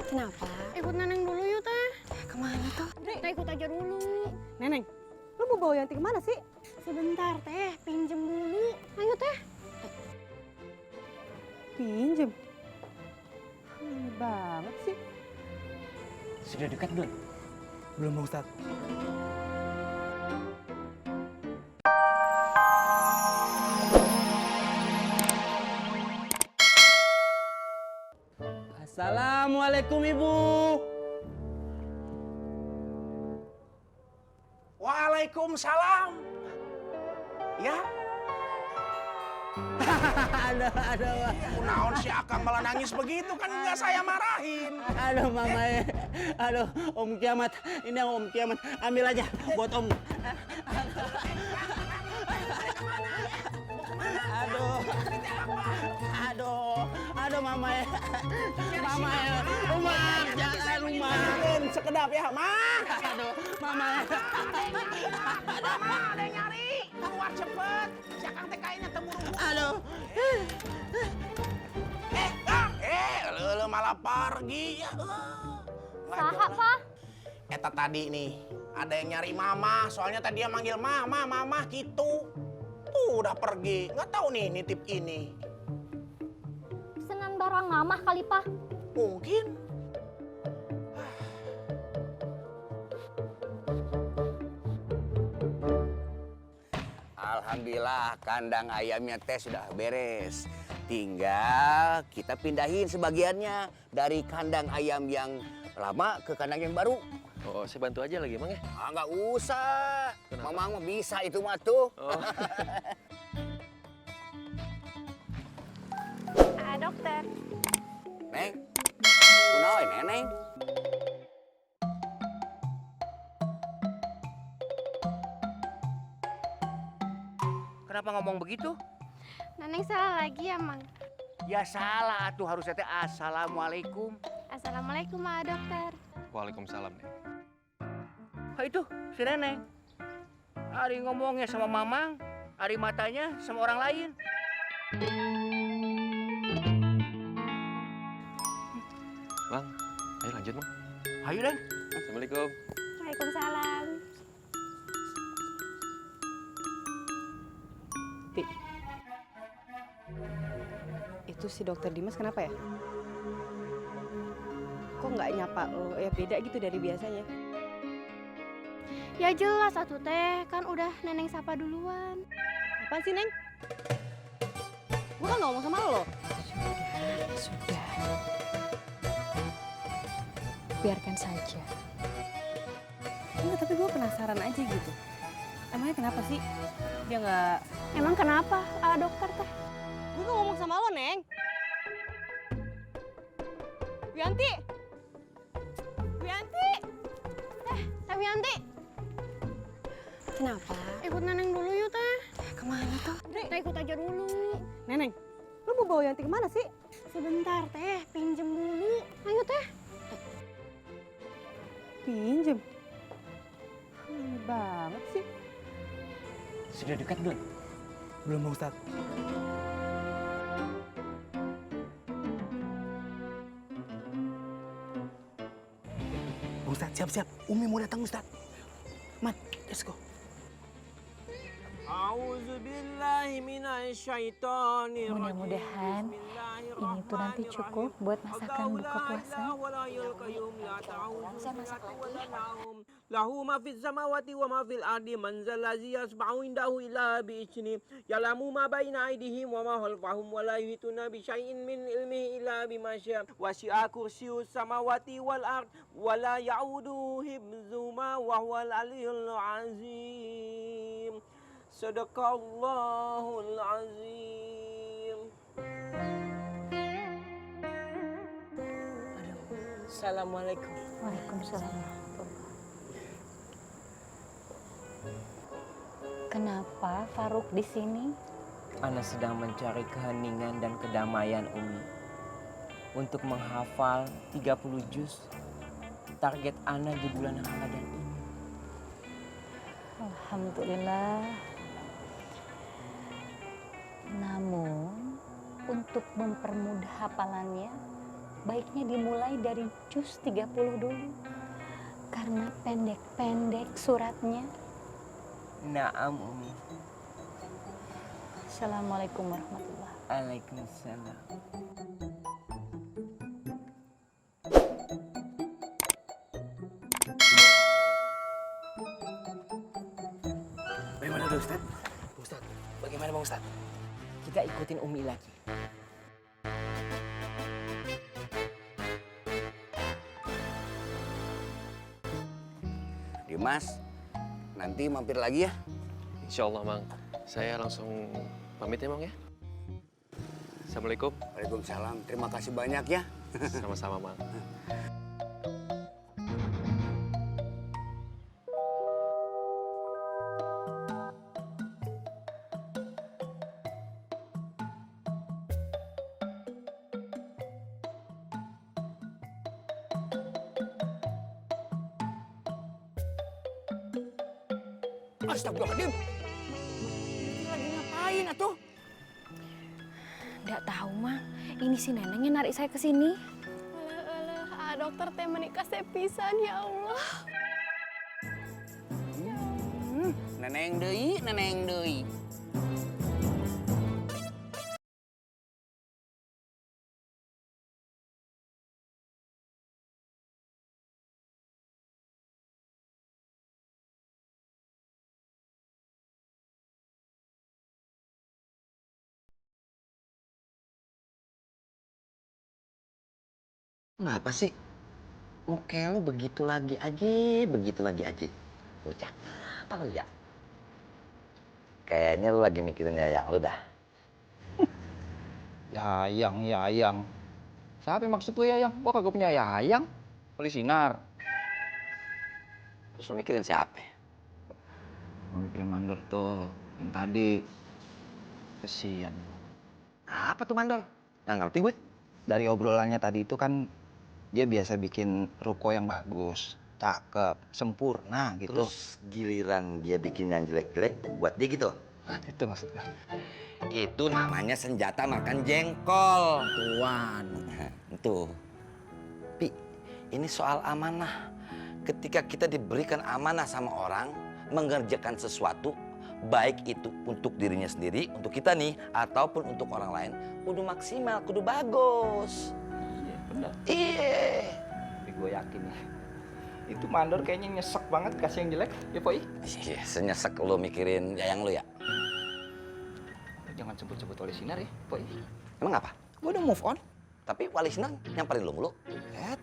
Kenapa? Ikut Neneng dulu yuk teh. Kemana tuh? Teh ikut aja dulu. Neneng, lu mau bawa Yanti kemana sih? Sebentar teh, pinjem dulu. Ayo teh. Pinjem? Aneh banget sih. Sudah dekat belum? Belum Pak Ustadz. Assalamualaikum Ibu. Waalaikumsalam. Ya, Aduh. kunaon si Akang malah nangis begitu kan nggak saya marahin. Aduh Mama ya. Aduh Om Kiamat. Ini Om Kiamat. Ambil aja buat Om. Aduh Mama ya. Mama ya. Umar, jangan Umar. Turun sekedap ya, Mah. Aduh Mama ya. Mama ada yang nyari. Keluar cepet. Si Akang teh kayaknya terburu-buru. Aduh. Kang. Lu malah pergi ya. Saha, Pak? Eta tadi nih, ada yang nyari Mama. Soalnya tadi dia manggil Mama gitu. Tuh udah pergi. Nggak tahu nih nitip ini. Pesenan barang mamah kali, Pak. Mungkin. Alhamdulillah kandang ayamnya teh sudah beres. Tinggal kita pindahin sebagiannya dari kandang ayam yang lama ke kandang yang baru. Oh, saya bantu aja lagi, Mang ya? Ah, nggak usah. Kenapa? Mamang mah bisa itu mah tuh. Oh. Dokter. Neng, kunaon neneng? Kenapa ngomong begitu? Neneng salah lagi ya, Mang. Ya salah tuh harusnya teh assalamualaikum. Assalamualaikum, Ma Dokter. Waalaikumsalam, Neng. Oh itu si Neneng. Ari ngomongnya sama Mamang, Ari matanya sama orang lain. Mang, ayo lanjut, Mang. Ayo Neng. Assalamualaikum. Waalaikumsalam. Ti, itu si dokter Dimas kenapa ya? Kok nggak nyapa lo? Ya beda gitu dari biasanya. Ya jelas atuh teh, kan udah Neneng sapa duluan. Apaan sih, Neng? Gua kan ngomong sama lo. Sudah. Biarkan saja. Enggak, tapi gue penasaran aja gitu. Emangnya kenapa sih dia nggak... Emang kenapa, dokter teh? Gue kan ngomong sama lo, Neng. Wianti! Wianti! Teh Wianti, Kenapa? ikut Neneng dulu yuk teh. Kemana tuh? Teh ikut aja dulu. Neneng, lu mau bawa Yanti kemana sih? Sebentar teh, pinjem dulu. Ayo teh. Pinjem? Aneh banget sih. Sudah dekat belum? Belum Pak Ustadz. Pak Ustadz, siap-siap. Umi mau datang Ustadz. Man, let's go. Mudah-mudahan ini tuh nanti cukup buat masakan buka puasa. Saya masak lagi. Lahu ma fis samawati wa ma fil ardi man zal ladzi yasma'u indahu illa bi izni ya'lamu ma baina aydihim wa ma khalfahum wa la yuhituna bi syai'in min ilmihi illa bima syaa wasi'a kursiyyus samawati wal ard wa la ya'uduhu hifdzuhuma wa huwal aliyyul azim. Sadaqallahul azim. Assalamualaikum. Waalaikumsalam. Kenapa Faruk di sini? Ana sedang mencari keheningan dan kedamaian Umi. Untuk menghafal 30 juz. Target Ana di bulan Ramadan ini. Alhamdulillah. Namun, untuk mempermudah hafalannya, baiknya dimulai dari juz 30 dulu. Karena pendek-pendek suratnya. Naam Umi. Assalamualaikum warahmatullahi wabarakatuh. Waalaikumsalam. Bagaimana udah Ustaz? Ustaz, bagaimana Bang Ustaz? Kita ikutin Umi lagi. Dimas, nanti mampir lagi ya. Insya Allah, Mang. Saya langsung pamit ya, Mang ya. Assalamualaikum. Waalaikumsalam. Terima kasih banyak ya. Sama-sama, Mang. Astagfirullahaladzim. Lagi ngapain atuh? Nggak tahu, Mang. Ini si Neneng yang narik saya ke sini. Dokter teh menikah sepisan ya Allah. Neneng deui, neneng deui. Kenapa sih? Muka lu begitu lagi aja, begitu lagi aja. Bocah, apa lu ya? Kayaknya lu lagi mikirin Yayang lu dah. Yayang. Siapa yang maksud lu Yayang? Gua kagak punya Yayang. Beli sinar. Terus lu mikirin siapa? Gua mikirin Mandor tuh, yang tadi. Kesian. Apa tuh Mandor? Nggak ngerti gue. Dari obrolannya tadi itu kan dia biasa bikin ruko yang bagus, cakep, sempurna gitu. Terus giliran dia bikin yang jelek-jelek buat dia gitu? Itu maksudnya. Itu namanya senjata makan jengkol. Tuan. Itu. Pi, ini soal amanah. Ketika kita diberikan amanah sama orang, mengerjakan sesuatu, baik itu untuk dirinya sendiri, untuk kita nih, ataupun untuk orang lain, kudu maksimal, kudu bagus. Iya, benar. Iya. Tapi gue yakin ya, itu Mandor kayaknya nyesek banget kasih yang jelek, ya Poi? Iya, senyesek lo mikirin Yayang lo ya. Jangan sebut-sebut Wali Sinar ya, Poi. Emang apa? Gue udah move on. Tapi Wali Sinar nyamperin lo mulu.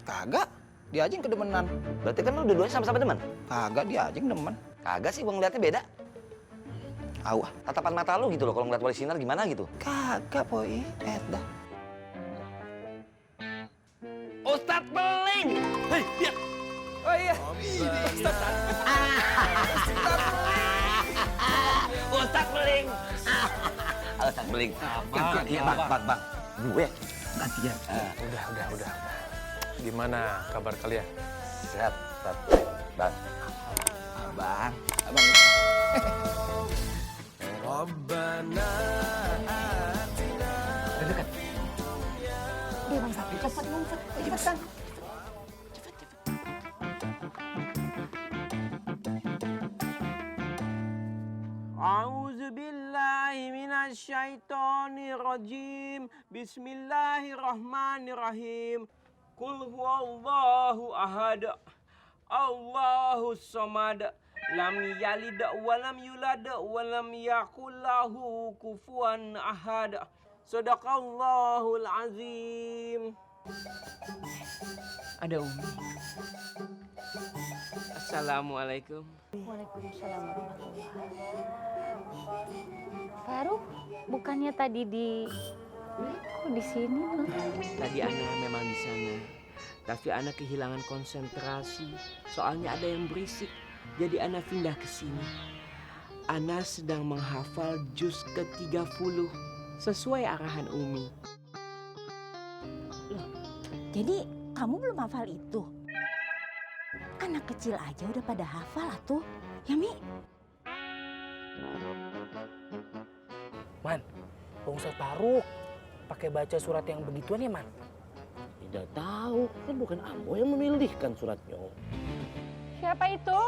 Kagak. Dia aja yang kedemenan. Berarti kan lo dua-duanya sama-sama demen? Kagak, dia aja yang demen. Kagak sih, gue ngeliatnya beda. Awah. Tatapan mata lo gitu loh, kalau ngeliat Wali Sinar gimana gitu. Kagak, Poi. Dah. Ustadz Beling! Hei, dia! Oh iya. Ustadz Beling! Ustadz Beling. Gantian, bang. Gue gantian. Udah. Gimana kabar kalian? Sehat, bang. Abang. Rabbana atina. Udah dekat. Dia Bang Sapi, cepat Bang Sapi, cepetan. A'udzu billahi minasy syaithanir rajim. Bismillahirrahmanirrahim. Qul huwallahu ahad. Allahus samad. Lam yalid wa lam yulad wa lam yakul lahu kufuwan ahad. Shadaqallahul azim. Ada Umi. Assalamualaikum. Waalaikumsalam warahmatullahi wabarakatuh. Faruk, bukannya tadi kok di sini? Tadi Ana memang di sana. Tapi Ana kehilangan konsentrasi. Soalnya ada yang berisik. Jadi Ana pindah ke sini. Ana sedang menghafal juz ke-30 sesuai arahan Umi. Loh, jadi kamu belum hafal itu? Anak kecil aja udah pada hafal atuh. Ya, Mi? Man, Bang Ustadz Faruk pakai baca surat yang begituan ya, Man? Tidak tahu, kan bukan Ambo yang memilihkan suratnya. Siapa itu?